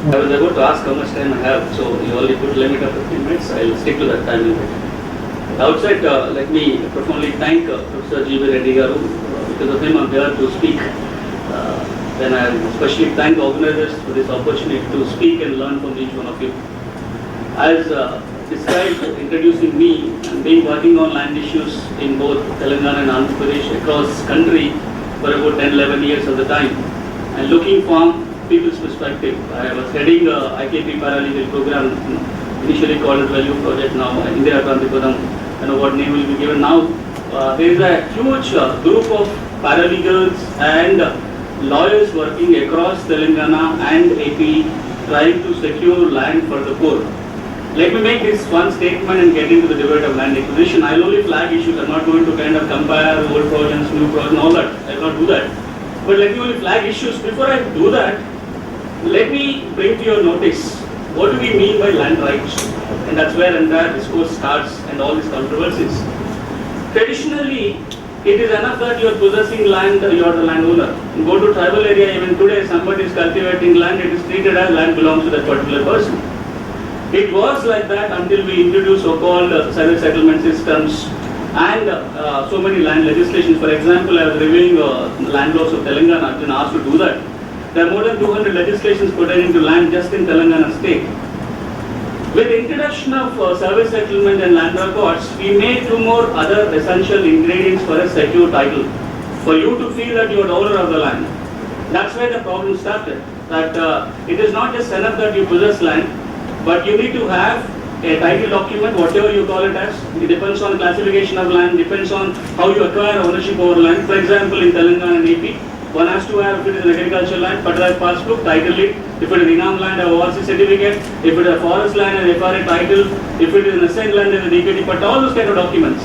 I was about to ask how much time I have, so you only put limit of 15 minutes. I'll stick to that time limit. Outside, let me profoundly thank Professor G.V. Reddy Garu. Because of him, I'm here to speak. Then I especially thank organizers for this opportunity to speak and learn from each one of you. As described, introducing me, and being working on land issues in both Telangana and Andhra Pradesh across country for about 10-11 years at the time, and looking from people's perspective. I was heading IKP paralegal program, initially called as Value Project, now Indira Kantipuram, and what name will be given now. There is a huge group of paralegals and lawyers working across Telangana and AP trying to secure land for the poor. Let me make this one statement and get into the debate of land acquisition. I'll only flag issues. I'm not going to kind of compare old projects, new projects, all that. I will not do that. But let me only flag issues. Before I do that, let me bring to your notice what do we mean by land rights, and that's where entire discourse starts and all these controversies. Traditionally, it is enough that you are possessing land, you are the landowner. You go to tribal area, even today, somebody is cultivating land, it is treated as land belongs to that particular person. It was like that until we introduced so-called service settlement systems and so many land legislations. For example, I was reviewing land laws of Telangana. I've been asked to do that. There are more than 200 legislations pertaining to land just in Telangana state. With the introduction of service settlement and land records, we made two more other essential ingredients for a secure title, for you to feel that you are the owner of the land. That's where the problem started. That it is not just enough that you possess land, but you need to have a title document, whatever you call it as. It depends on classification of land, depends on how you acquire ownership over land. For example, in Telangana and AP, one has to have, if it is an agricultural land, Patala passbook, title deed. If it is Inam land, a ORC certificate. If it is a forest land, an FRA title. If it is an assigned land, then a DPT, but all those kind of documents.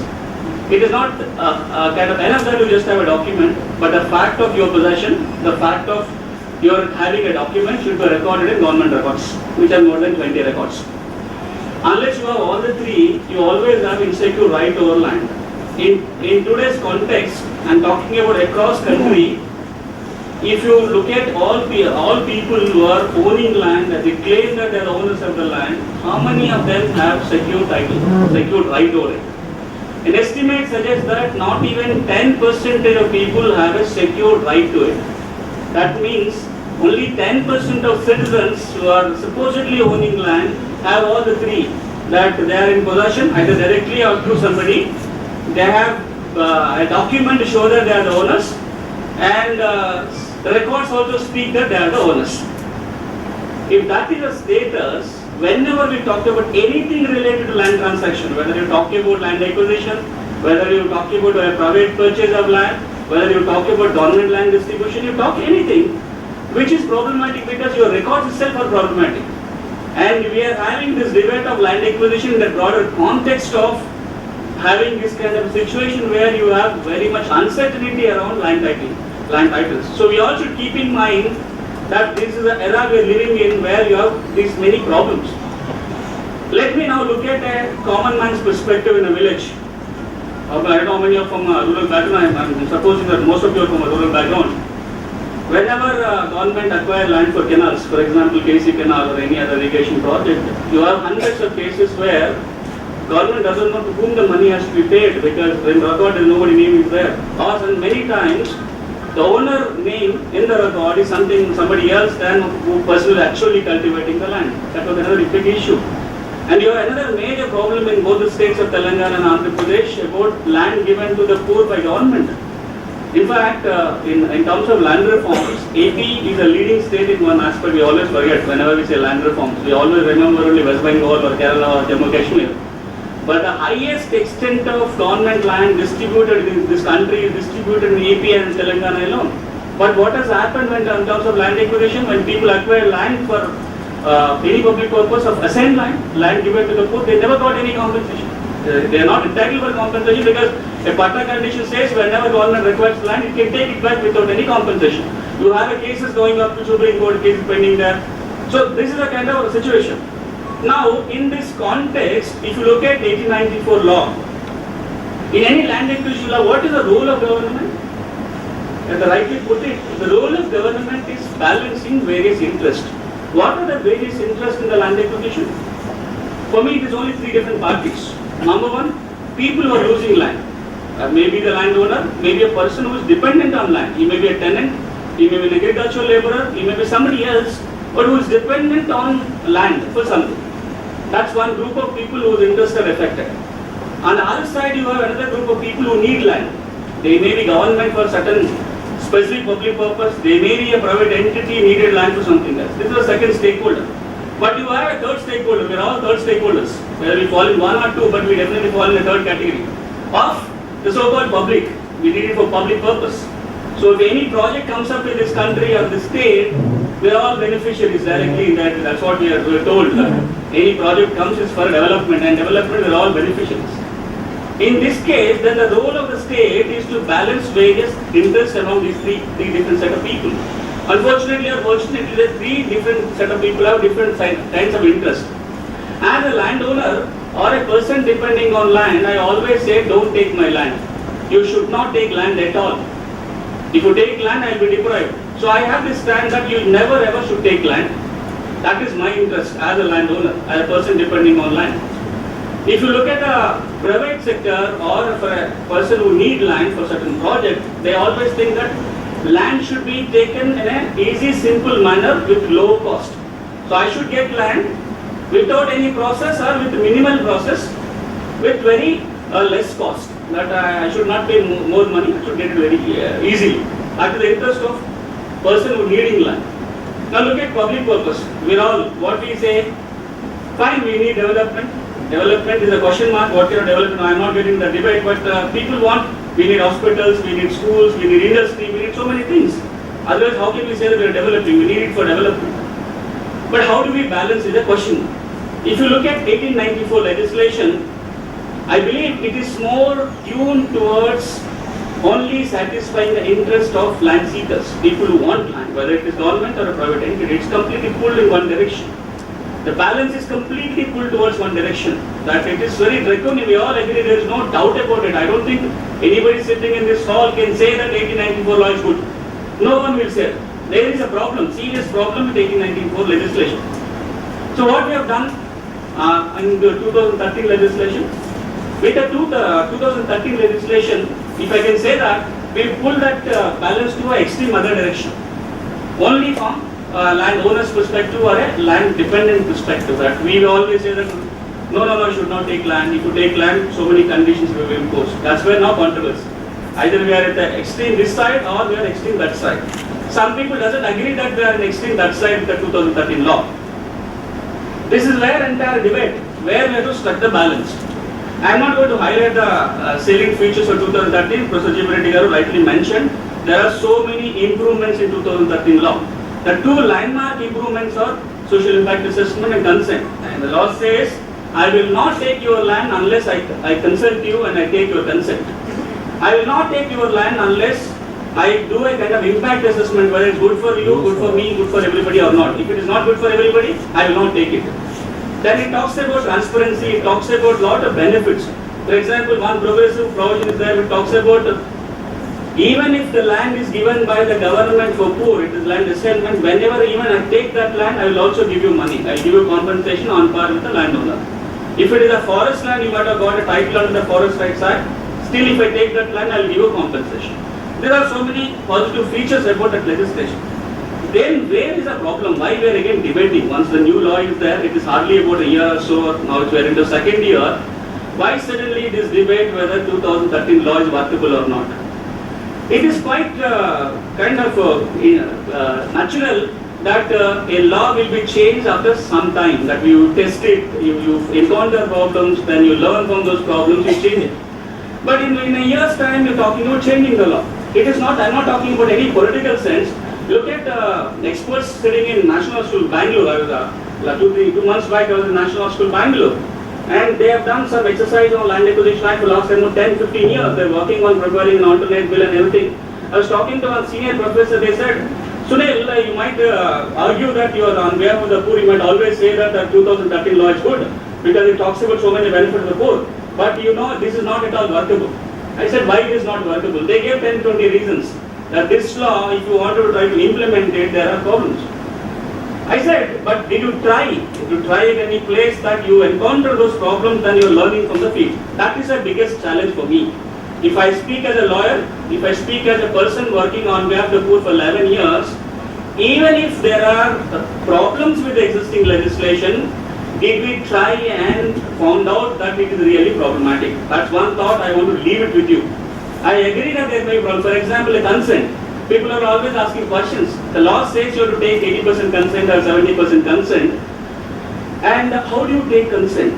It is not kind of enough that you just have a document, but the fact of your possession, the fact of your having a document should be recorded in government records, which are more than 20 records. Unless you have all the three, you always have insecure right over land. In today's context, I'm talking about across country. If you look at all people who are owning land, that they claim that they are the owners of the land, how many of them have secure title, secure right over it? An estimate suggests that not even 10% of people have a secure right to it. That means only 10% of citizens who are supposedly owning land have all the three. That they are in possession, either directly or through somebody. They have a document to show that they are the owners, and the records also speak that they are the owners. If that is a status, whenever we talk about anything related to land transaction, whether you talk about land acquisition, whether you talk about a private purchase of land, whether you talk about government land distribution, you talk anything which is problematic because your records itself are problematic. And we are having this debate of land acquisition in the broader context of having this kind of situation where you have very much uncertainty around land titles. So we all should keep in mind that this is an era we are living in where you have these many problems. Let me now look at a common man's perspective in a village. I don't know how many are from a rural background. I'm supposing that most of you are from a rural background. Whenever government acquire land for canals, for example KC canal or any other irrigation project, you have hundreds of cases where government doesn't know to whom the money has to be paid because in the record there is nobody name is there. Or many times the owner name in the record is somebody else than who person is actually cultivating the land. That was another big issue. And you have another major problem in both the states of Telangana and Andhra Pradesh about land given to the poor by government. In fact, in terms of land reforms, AP is a leading state in one aspect. We always forget whenever we say land reforms. We always remember only West Bengal or Kerala or Jammu Kashmir. But the highest extent of government land distributed in this country is distributed in AP and Telangana alone. But what has happened when, in terms of land acquisition, when people acquire land for any public purpose of assigned land given to the poor, they never got any compensation. They are not entitled for compensation because a Pata condition says whenever government requires land, it can take it back without any compensation. You have cases going up to Supreme Court, cases pending there. So this is a kind of a situation. Now, in this context, if you look at 1894 law, in any land acquisition law, what is the role of government? As I rightly put it, the role of government is balancing various interests. What are the various interests in the land acquisition? For me, it is only three different parties. Number one, people who are using land. Maybe the landowner, maybe a person who is dependent on land. He may be a tenant, he may be an agricultural laborer, he may be somebody else, but who is dependent on land for something. That's one group of people whose interests are affected. On the other side, you have another group of people who need land. They may be government for certain specific public purpose, they may be a private entity needed land for something else. This is the second stakeholder. But you have a third stakeholder, we are all third stakeholders. Whether we fall in one or two, but we definitely fall in the third category. Of the so-called public, we need it for public purpose. So if any project comes up in this country or this state, we are all beneficiaries directly in that. That's what we are told. Any project comes is for development, and development we are all beneficiaries. In this case, then the role of the state is to balance various interests among these three different set of people. Unfortunately or fortunately, the three different set of people have different kinds of interest. As a landowner or a person depending on land, I always say, don't take my land. You should not take land at all. If you take land, I will be deprived. So I have this stand that you never ever should take land. That is my interest as a landowner, as a person depending on land. If you look at a private sector or for a person who need land for certain project, they always think that land should be taken in an easy, simple manner with low cost. So I should get land without any process or with minimal process with very less cost. That I should not pay more money, I should get it very easily. That is the interest of person who needing land. Now look at public purpose. We all, what we say, fine, we need development. Development is a question mark, what kind of development, I am not getting the debate, but people want, we need hospitals, we need schools, we need industry, we need so many things. Otherwise, how can we say that we are developing? We need it for development. But how do we balance is a question. If you look at 1894 legislation, I believe it is more tuned towards only satisfying the interest of land seekers, people who want land, whether it is government or a private entity. It's completely pulled in one direction. The balance is completely pulled towards one direction. That it is very draconian. We all agree, there is no doubt about it. I don't think anybody sitting in this hall can say that 1894 law is good. No one will say. There is a problem, serious problem with 1894 legislation. So what we have done in the 2013 legislation, with the 2013 legislation, if I can say that, we pull that balance to an extreme other direction. Only from landowner's perspective or a land dependent perspective, that we always say that no, you should not take land. If you take land, so many conditions will be imposed. That's where now controversy. Either we are at the extreme this side or we are extreme that side. Some people doesn't agree that we are in extreme that side with the 2013 law. This is where entire debate, where we have to strike the balance. I am not going to highlight the salient features of 2013. Professor G. Reddy Garu rightly mentioned there are so many improvements in 2013 law. The two landmark improvements are social impact assessment and consent. And the law says, I will not take your land unless I consult you and I take your consent. I will not take your land unless I do a kind of impact assessment, whether it's good for you, good for me, good for everybody or not. If it is not good for everybody, I will not take it. Then it talks about transparency, it talks about lot of benefits. For example, one progressive provision is there, it talks about even if the land is given by the government for poor, it is land assignment, whenever even I take that land, I will also give you money. I will give you compensation on par with the landowner. If it is a forest land, you might have got a title under the Forest Rights Act. Still, if I take that land, I will give you compensation. There are so many positive features about that legislation. Then where is the problem? Why we are again debating? Once the new law is there, it is hardly about a year or so, now we are in the second year. Why suddenly this debate whether 2013 law is workable or not? It is quite kind of natural that a law will be changed after some time, that you test it, you encounter problems, then you learn from those problems, you change it. But in a year's time, you are talking about changing the law. It is not, I am not talking about any political sense. Look at experts sitting in National School, Bangalore. I was 2 months back, I was in National School, Bangalore. And they have done some exercise on land acquisition act for the last 10-15 years. They are working on preparing an alternate bill and everything. I was talking to a senior professor, they said, Sunil, you might argue that you are on behalf of the poor, you might always say that the 2013 law is good because it talks about so many benefits of the poor. But you know, this is not at all workable. I said, why it is not workable? They gave 10-20 reasons that this law, if you want to try to implement it, there are problems. I said, but did you try? Did you try at any place that you encounter those problems and you're learning from the field? That is the biggest challenge for me. If I speak as a lawyer, if I speak as a person working on behalf of the poor for 11 years, even if there are problems with the existing legislation, did we try and found out that it is really problematic? That's one thought I want to leave it with you. I agree that there may be problems. For example, a consent. People are always asking questions. The law says you have to take 80% consent or 70% consent. And how do you take consent?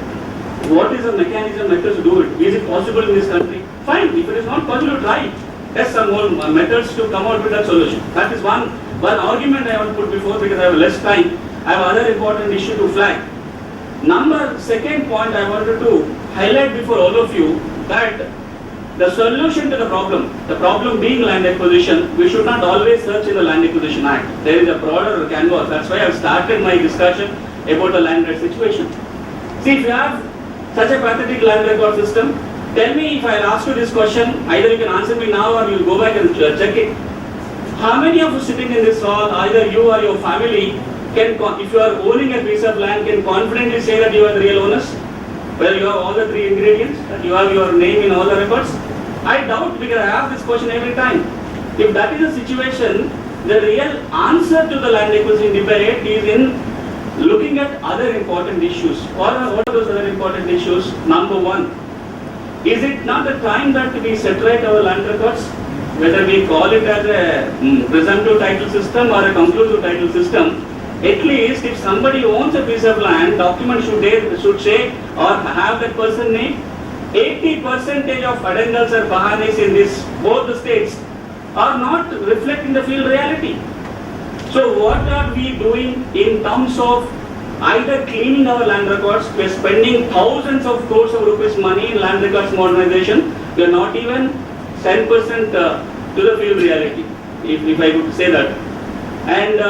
What is the mechanism, methods to do it? Is it possible in this country? Fine. If it is not possible, try. There's some more methods to come out with that solution. That is one argument I want to put before because I have less time. I have other important issue to flag. Second point I wanted to highlight before all of you that the solution to the problem being land acquisition, we should not always search in the Land Acquisition Act. There is a broader canvas. That's why I have started my discussion about the land right situation. See, if you have such a pathetic land record system, tell me if I ask you this question, either you can answer me now or you'll go back and check it. How many of you sitting in this hall, either you or your family, can, if you are owning a piece of land, can confidently say that you are the real owners? Well, you have all the three ingredients, that you have your name in all the records. I doubt because I ask this question every time. If that is the situation, the real answer to the land acquisition debate is in looking at other important issues. What are those other important issues? Number one, is it not the time that we separate our land records? Whether we call it as a presumptive title system or a conclusive title system, at least if somebody owns a piece of land, document should say or have that person name. 80% of addendums or bahanis in both the states are not reflecting the field reality. So what are we doing in terms of either cleaning our land records? We are spending thousands of crores of rupees money in land records modernization. We are not even 10% to the field reality, if I could say that. And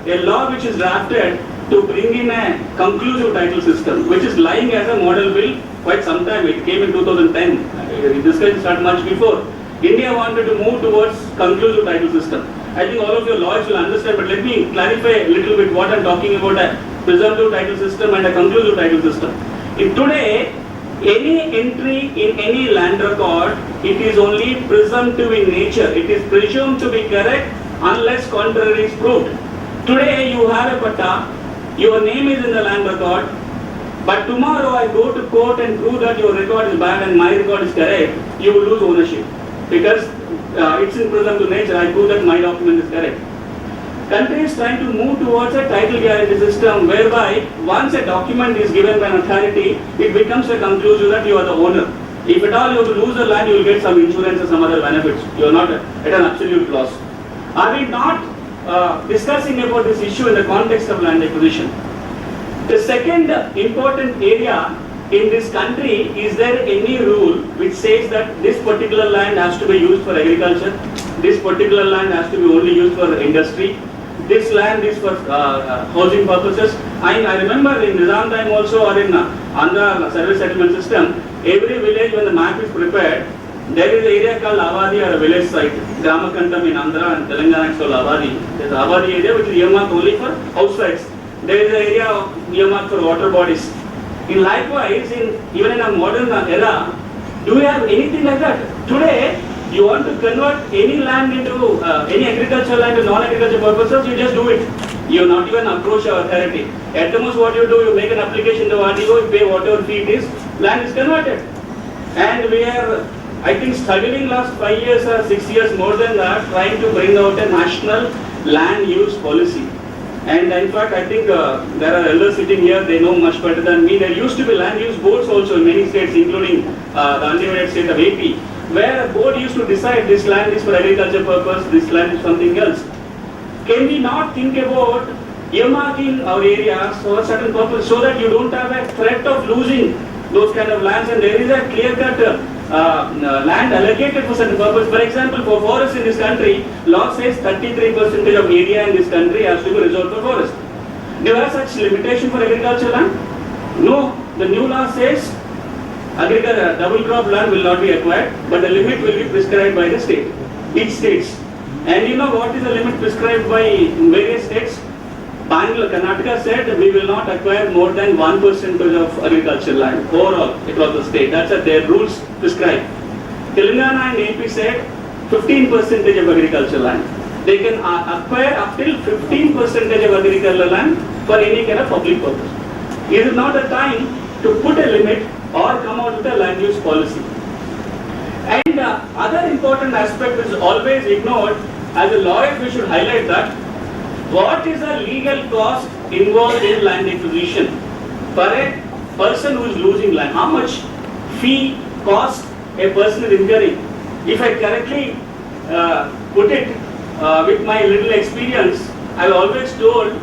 a law which is drafted to bring in a conclusive title system, which is lying as a model bill quite some time. It came in 2010. Discussion started much before. India wanted to move towards conclusive title system. I think all of your lawyers will understand, but let me clarify a little bit what I'm talking about, a presumptive title system and a conclusive title system. If today, any entry in any land record, it is only presumptive in nature. It is presumed to be correct unless contrary is proved. Today you have a patta, your name is in the land record, but tomorrow I go to court and prove that your record is bad and my record is correct, you will lose ownership. Because it's in presumptive nature, I prove that my document is correct. Country is trying to move towards a title guarantee system whereby once a document is given by an authority, it becomes a conclusion that you are the owner. If at all you have to lose the land, you will get some insurance or some other benefits. You are not at an absolute loss. Are we not discussing about this issue in the context of land acquisition? The second important area in this country, is there any rule which says that this particular land has to be used for agriculture, this particular land has to be only used for industry, this land is for housing purposes? I remember in Nizam time also, or in Andhra service settlement system, every village when the map is prepared, there is an area called Avadi or a village site. Gramakantam in Andhra and Telangana is called Avadi. There is an Avadi area which is earmarked only for house sites. There is an area earmarked for water bodies. Likewise, even in a modern era, do we have anything like that? Today, you want to convert any land into any agricultural land to non-agricultural purposes, you just do it. You not even approach your authority. At the most, what you do, you make an application to RDO, you pay whatever fee it is, land is converted. And we are, I think, struggling last 5 years or 6 years more than that, trying to bring out a national land use policy. And in fact, I think there are elders sitting here, they know much better than me. There used to be land use boards also in many states, including the undivided state of AP, where a board used to decide this land is for agriculture purpose, this land is something else. Can we not think about earmarking our areas for a certain purpose so that you don't have a threat of losing those kind of lands, and there is a clear-cut land allocated for certain purpose? For example, for forests in this country, law says 33% of area in this country has to be reserved for forest. Do you have such limitation for agricultural land? No. The new law says double crop land will not be acquired, but the limit will be prescribed by the state, each states. And you know what is the limit prescribed by various states? Bangalore, Karnataka said we will not acquire more than 1% of agricultural land overall across the state. That's what their rules prescribe. Telangana and AP said 15% of agricultural land. They can acquire up till 15% of agricultural land for any kind of public purpose. Is it not the time to put a limit or come out with a land use policy? And other important aspect is always ignored. As a lawyer, we should highlight that what is the legal cost involved in land acquisition for a person who is losing land? How much fee cost a person is incurring? If I correctly put it with my little experience, I have always told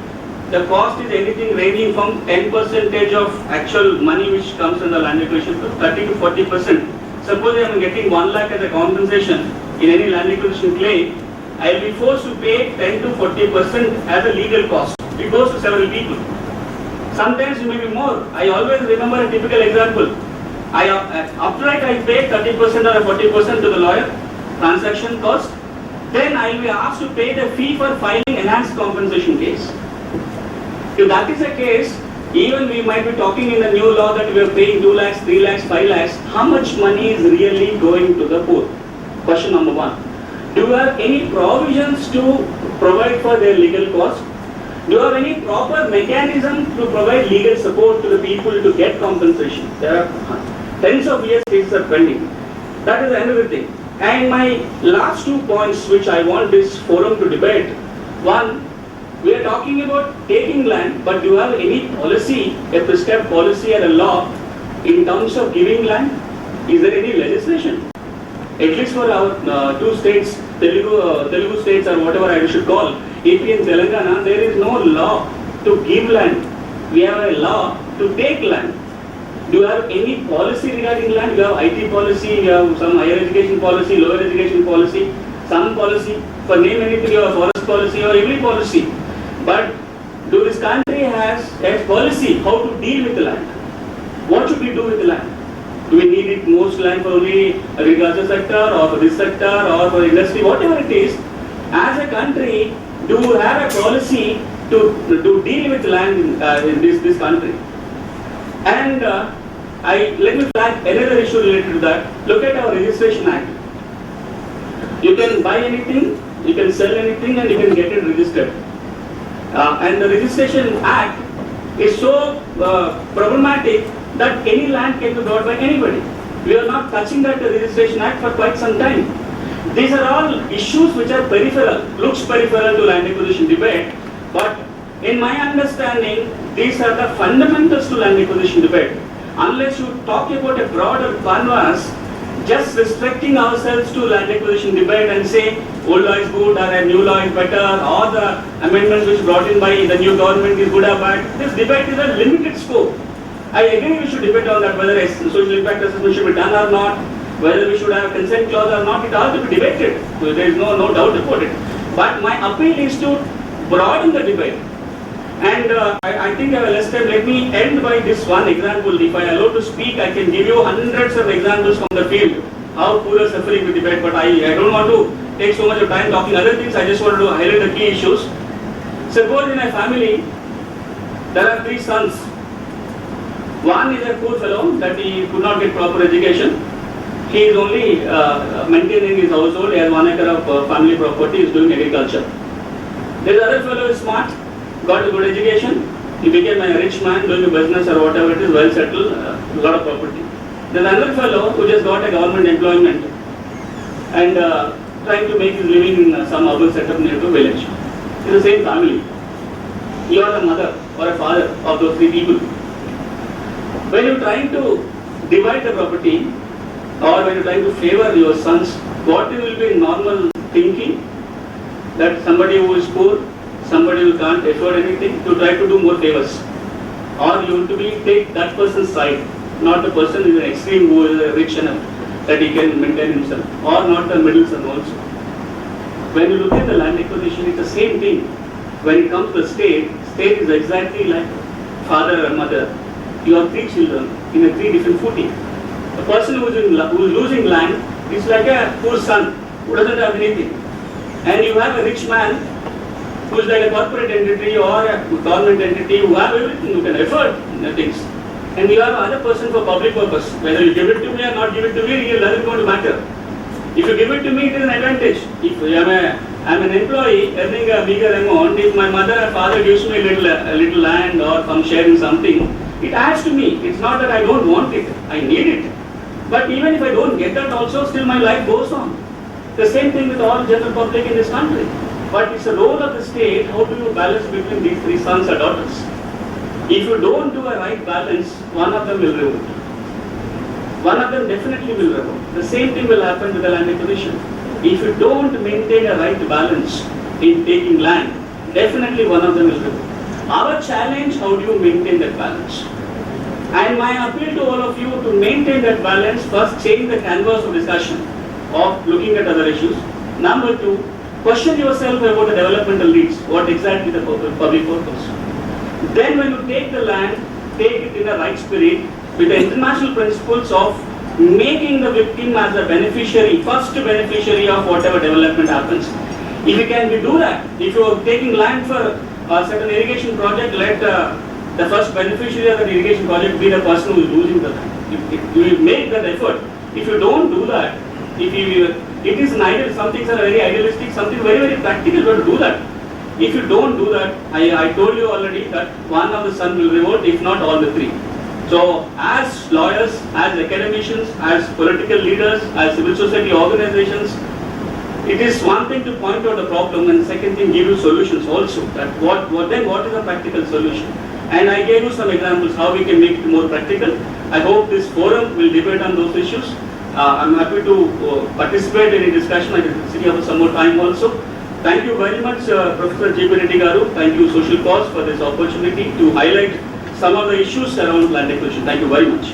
the cost is anything ranging from 10% of actual money which comes from the land acquisition to 30 to 40%. Suppose I am getting 1 lakh as a compensation in any land acquisition claim, I will be forced to pay 10 to 40% as a legal cost. It goes to several people. Sometimes it may be more. I always remember a typical example. Upright I pay 30% or 40% to the lawyer, transaction cost. Then I will be asked to pay the fee for filing enhanced compensation case. If that is the case, even we might be talking in the new law that we are paying 2 lakhs, 3 lakhs, 5 lakhs. How much money is really going to the poor? Question number one. Do you have any provisions to provide for their legal cost? Do you have any proper mechanism to provide legal support to the people to get compensation? There are tens of years cases are pending. That is another thing. And my last 2 points which I want this forum to debate. One, we are talking about taking land, but do you have any policy, a prescribed policy or a law in terms of giving land? Is there any legislation? At least for our 2 states, Telugu states or whatever I should call, AP and Telangana, there is no law to give land. We have a law to take land. Do you have any policy regarding land? You have IT policy, you have some higher education policy, lower education policy, some policy. For name anything, you have forest policy or every policy. But do this country has a policy how to deal with the land? What should we do with the land? Do we need it most land for only agriculture sector or for this sector or for industry, whatever it is? As a country, do we have a policy to deal with land in this country? And let me flag another issue related to that. Look at our Registration Act. You can buy anything, you can sell anything, and you can get it registered. And the Registration Act is so problematic that any land can be bought by anybody. We are not touching that Registration Act for quite some time. These are all issues which are peripheral, looks peripheral to land acquisition debate, but in my understanding, these are the fundamentals to land acquisition debate. Unless you talk about a broader canvas, just restricting ourselves to land acquisition debate and say old law is good or a new law is better or the amendments which brought in by the new government is good or bad, this debate is a limited scope. I agree we should debate on that whether a social impact assessment should be done or not, whether we should have a consent clause or not, it all to be debated. So there is no doubt about it. But my appeal is to broaden the debate. And I think I have less time. Let me end by this one example. If I allow to speak, I can give you hundreds of examples from the field, how poor are suffering with debate, but I don't want to take so much of time talking other things. I just want to highlight the key issues. Suppose in a family, there are 3 sons. One is a poor fellow that he could not get proper education. He is only maintaining his household. He has 1 acre of family property. He is doing agriculture. There is other fellow who is smart, got a good education. He became a rich man doing a business or whatever it is, well settled, a lot of property. There is another fellow who just got a government employment and trying to make his living in some urban setup near to a village. It is the same family. You are the mother or a father of those 3 people. When you are trying to divide the property or when you are trying to favor your sons, what will be normal thinking? That somebody who is poor, somebody who can't afford anything, to try to do more favors. Or you want to take that person's side, not the person who is an extreme who is rich enough that he can maintain himself, or not the middle son also. When you look at the land acquisition, it's the same thing. When it comes to the state is exactly like father and mother. You have 3 children in a 3 different footing. The person who is losing land is like a poor son who doesn't have anything. And you have a rich man who is like a corporate entity or a government entity who have everything, who can afford things. And you have other person for public purpose. Whether you give it to me or not give it to me, it doesn't going to matter. If you give it to me, it is an advantage. If I'm an employee earning a bigger amount, if my mother or father gives me a little land or some sharing something, it adds to me. It's not that I don't want it, I need it. But even if I don't get that also, still my life goes on. The same thing with all general public in this country. But it's a role of the state, how do you balance between these three sons or daughters? If you don't do a right balance, one of them will revolt. One of them definitely will revolt. The same thing will happen with the land acquisition. If you don't maintain a right balance in taking land, definitely one of them will revolt. Our challenge, how do you maintain that balance? And my appeal to all of you to maintain that balance, first change the canvas of discussion of looking at other issues. Number two, question yourself about the developmental needs, what exactly the public purpose. Then when you take the land, take it in a right spirit with the international principles of making the victim as a beneficiary, first beneficiary of whatever development happens. If you can do that, if you are taking land for a certain irrigation project, let the first beneficiary of that irrigation project be the person who is losing the land. You make that effort. If you don't do that, it is an ideal, some things are very idealistic, something very, very practical, but to do that. If you don't do that, I told you already that one of the sons will revolt, if not all the three. So as lawyers, as academicians, as political leaders, as civil society organizations, it is one thing to point out the problem and second thing give you solutions also. That what is a practical solution? And I gave you some examples how we can make it more practical. I hope this forum will debate on those issues. I'm happy to participate in a discussion. I can see you have some more time also. Thank you very much, Professor G. B. Reddy Garu. Thank you, Social Cause, for this opportunity to highlight some of the issues around land acquisition. Thank you very much.